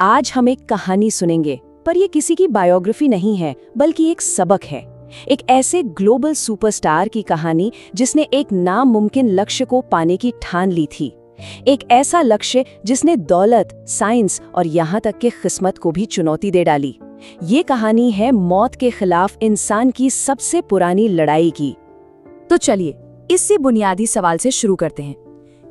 आज हम एक कहानी सुनेंगे, पर ये किसी की बायोग्राफी नहीं है बल्कि एक सबक है। एक ऐसे ग्लोबल सुपरस्टार की कहानी जिसने एक नामुमकिन लक्ष्य को पाने की ठान ली थी। एक ऐसा लक्ष्य जिसने दौलत, साइंस और यहाँ तक कि किस्मत को भी चुनौती दे डाली। ये कहानी है मौत के खिलाफ इंसान की सबसे पुरानी लड़ाई की। तो चलिए इससे बुनियादी सवाल से शुरू करते हैं।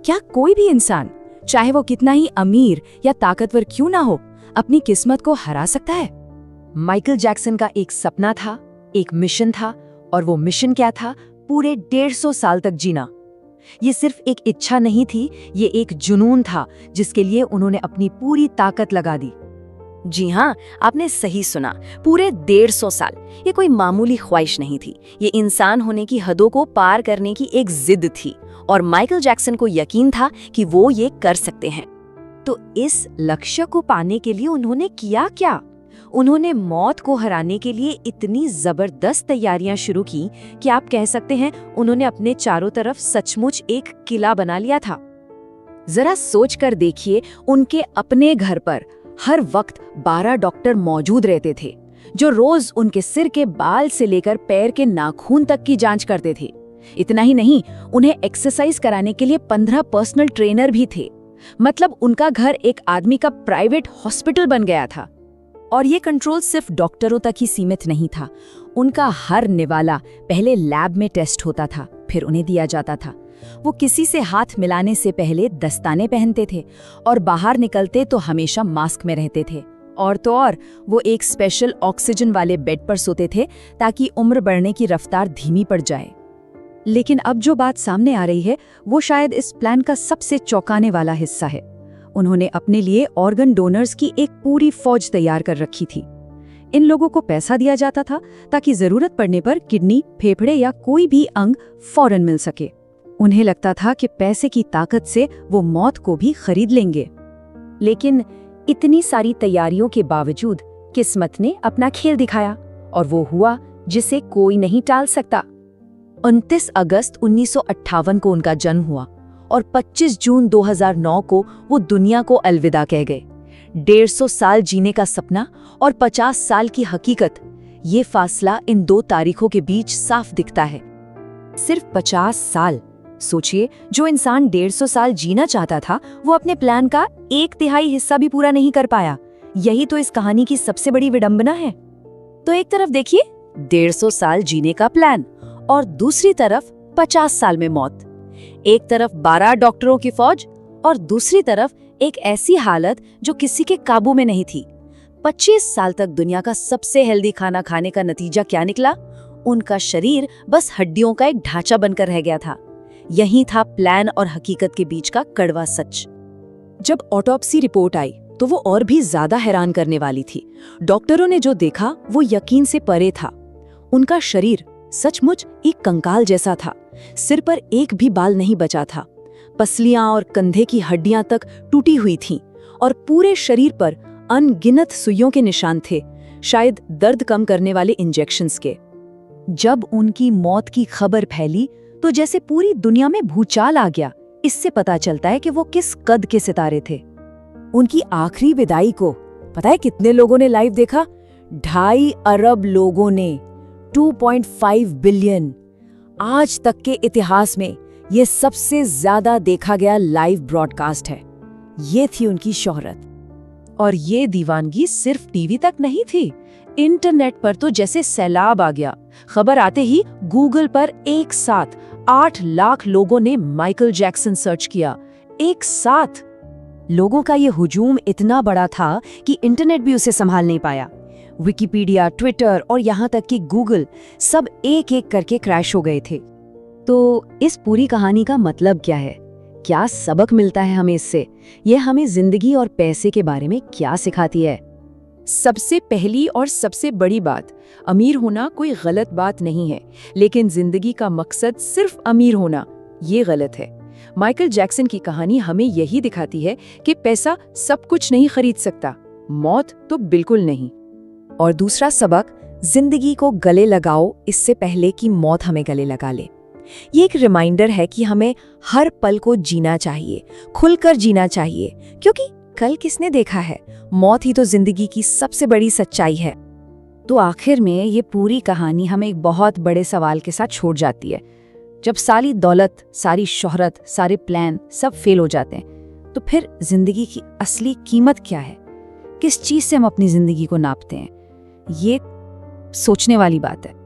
क्या कोई भी इंसान, चाहे वो कितना ही अमीर या ताकतवर क्यों ना हो, अपनी किस्मत को हरा सकता है? माइकल जैक्सन का एक सपना था, एक मिशन था, और वो मिशन क्या था? पूरे 150 साल तक जीना। ये सिर्फ एक इच्छा नहीं थी, ये एक जुनून था जिसके लिए उन्होंने अपनी पूरी ताकत लगा दी। जी हाँ, आपने सही सुना, पूरे 150 साल। ये कोई मामूली ख्वाहिश नहीं थी, ये इंसान होने की हदों को पार करने की एक जिद थी, और माइकल जैक्सन को यकीन था कि वो ये कर सकते हैं। तो इस लक्ष्य को पाने के लिए उन्होंने किया क्या? उन्होंने मौत को हराने के लिए इतनी जबरदस्त तैयारियां शुरू की कि आप कह सकते हैं उन्होंने अपने चारों तरफ सचमुच एक किला बना लिया था। जरा सोच कर देखिए, उनके अपने घर पर हर वक्त 12 डॉक्टर मौजूद रहते थे, जो रोज उनके सिर के बाल से लेकर पैर के नाखून तक की जांच करते थे। इतना ही नहीं, उन्हें एक्सरसाइज कराने के लिए 15 पर्सनल ट्रेनर भी थे। मतलब उनका घर एक आदमी का प्राइवेट हॉस्पिटल बन गया था। और ये कंट्रोल सिर्फ डॉक्टरों तक ही सीमित नहीं था। उनका हर निवाला पहले लैब में टेस्ट होता था, फिर उन्हें दिया जाता था। वो किसी से हाथ मिलाने से पहले दस्ताने पहनते थे और बाहर निकलते तो हमेशा मास्क में रहते थे। और तो और, वो एक स्पेशल ऑक्सीजन वाले बेड पर सोते थे ताकि उम्र बढ़ने की रफ्तार धीमी पड़ जाए। लेकिन अब जो बात सामने आ रही है, वो शायद इस प्लान का सबसे चौंकाने वाला हिस्सा है। उन्होंने अपने लिए ऑर्गन डोनर्स की एक पूरी फौज तैयार कर रखी थी। इन लोगों को पैसा दिया जाता था ताकि जरूरत पड़ने पर किडनी, फेफड़े या कोई भी अंग फौरन मिल सके। उन्हें लगता था कि पैसे की ताकत से वो मौत को भी खरीद लेंगे। लेकिन इतनी सारी तैयारियों के बावजूद किस्मत ने अपना खेल दिखाया, और वो हुआ जिसे कोई नहीं टाल सकता। 29 अगस्त 1958 को उनका जन्म हुआ और 25 जून 2009 को वो दुनिया को अलविदा कह गए। 150 साल जीने का सपना और 50 साल की हकीकत, ये फासला इन दो तारीखों के बीच साफ दिखता है। सिर्फ 50 साल। सोचिए, जो इंसान 150 साल जीना चाहता था, वो अपने प्लान का 1/3 हिस्सा भी पूरा नहीं कर पाया। यही तो इस कहानी की सबसे बड़ी विडंबना है। तो एक तरफ देखिए 150 साल जीने का प्लान, और दूसरी तरफ 50 साल में मौत। एक तरफ 12 डॉक्टरों की फौज, और दूसरी तरफ एक ऐसी हालत जो किसी के काबू में नहीं थी। 25 साल तक दुनिया का सबसे हेल्दी खाना खाने का नतीजा क्या निकला? उनका शरीर बस हड्डियों का एक ढांचा बनकर रह गया था। यही था प्लान और हकीकत के बीच का कड़वा सच। जब ऑटोप्सी रिपोर्ट आई तो वो और भी ज्यादा हैरान करने वाली थी। डॉक्टरों ने जो देखा वो यकीन से परे था। उनका शरीर सचमुच एक कंकाल जैसा था। सिर पर एक भी बाल नहीं बचा था। पसलियां और कंधे की हड्डियां तक टूटी हुई थीं, और पूरे शरीर पर अनगिनत सुइयों के निशान थे, शायद दर्द कम करने वाले इंजेक्शंस के। जब उनकी मौत की खबर फैली तो जैसे पूरी दुनिया में भूचाल आ गया। इससे पता चलता है कि वो किस कद के सितारे थे। उनकी आखिरी विदाई को पता है कितने लोगों ने लाइव देखा? 2.5 अरब लोगों ने, 2.5 बिलियन। आज तक के इतिहास में ये सबसे ज्यादा देखा गया लाइव ब्रॉडकास्ट है। ये थी उनकी शोहरत। और ये दीवानगी सिर्फ टीवी तक नहीं थी, इंटरनेट पर तो जैसे सैलाब आ गया। खबर आते ही गूगल पर एक साथ 8 लाख लोगों ने माइकल जैक्सन सर्च किया। एक साथ। लोगों का ये हुजूम इतना बड़ा था कि इंटरनेट भी उसे संभाल नहीं पाया। विकिपीडिया, ट्विटर और यहाँ तक कि गूगल, सब एक एक करके क्रैश हो गए थे। तो इस पूरी कहानी का मतलब क्या है? क्या सबक मिलता है हमें इससे? यह हमें जिंदगी और पैसे के बारे में क्या सिखाती है? सबसे पहली और सबसे बड़ी बात, अमीर होना कोई गलत बात नहीं है, लेकिन जिंदगी का मकसद सिर्फ अमीर होना, ये गलत है। माइकल जैक्सन की कहानी हमें यही दिखाती है कि पैसा सब कुछ नहीं खरीद सकता, मौत तो बिल्कुल नहीं। और दूसरा सबक, जिंदगी को गले लगाओ इससे पहले कि मौत हमें गले लगा ले। ये एक रिमाइंडर है कि हमें हर पल को जीना चाहिए, खुलकर जीना चाहिए, क्योंकि कल किसने देखा है, मौत ही तो जिंदगी की सबसे बड़ी सच्चाई है। तो आखिर में ये पूरी कहानी हमें एक बहुत बड़े सवाल के साथ छोड़ जाती है। जब सारी दौलत, सारी शोहरत, सारे प्लान सब फेल हो जाते हैं, तो फिर जिंदगी की असली कीमत क्या है? किस चीज से हम अपनी जिंदगी को नापते हैं? ये सोचने वाली बात है।